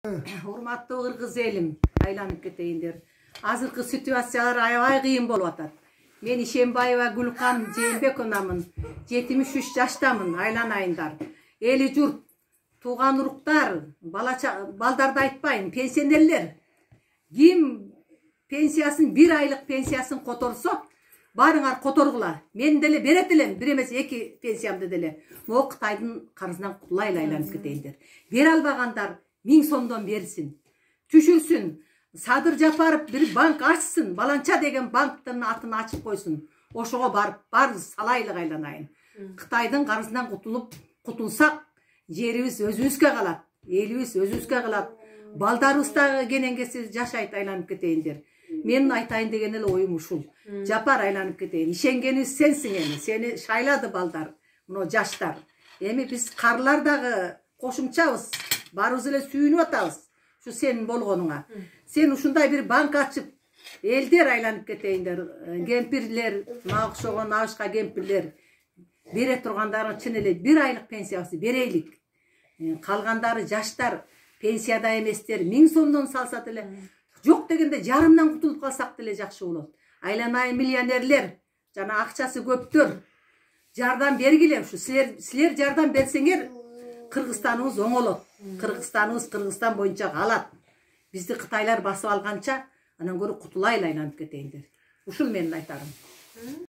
Урматтуу кыргыз элим, айланып кетейиндер. Азыркы ситуациялар аябай кыйын болуп атат. Мен Ишембаева Гүлкан Жээнбековнамын. 73 жаштамын, айланайындар. Эли журт, тууган уруктар, балдарды айтпайын, пенсионерлер. Ким пенсиясын, 1 айлык пенсиясын которсо, барыңар которгула. Мен деле берет элем, 1 эмес 2 пенсиямды деле. Могу Кытайдын карызынан кутулайлы, айланып кетейиндер. Бере албагандар 1000 сомдон берсин. Түшүрсүн. Садыр Жапаров bir банк açsın, баланча деген банктын атын ачып койсун. Ошого барып салайлы, айланайын. Кытайдын карызынан кутулсак, жерибиз өзүбүзгө калат, элибиз өзүбүзгө калат. Балдарыбыз да кененгеси жашайт, айланып кетейиндер. Менин айтайын деген эле оюм ушул. Жапар, айланып кетейин. Ишенгенибиз сенсиң эми. Сени шайлады балдар, мына жаштар. Эми биз карылар дагы кошумчабыз. Барыбыз эле сүйүнүп атабыз. Şu senin bolğonuna. Sen ушундай bir bank açıp elder, айланып кетейиндер. Кемпирлер, мага окшогон абышка кемпирлер бере тургандарга чын эле 1 айлык пенсиясы берейлик. Калгандары жаштар пенсияда эместер, 1000 сомдон салса деле, жок дегенде жарымдан кутулуп калсак деле жакшы болот. Айланайын миллионерлер, жана акчасы көптөр жардам бергиле. Ушу силер жардам берсеңер, Кыргызстаныбыз оңолот. Кыргызстаныбыз Кыргызстан боюнча калат. Бизди Кытайлар басып алганча, анан көрө кутулайлы, айланып кетейиндер. Ушул менин айтарым.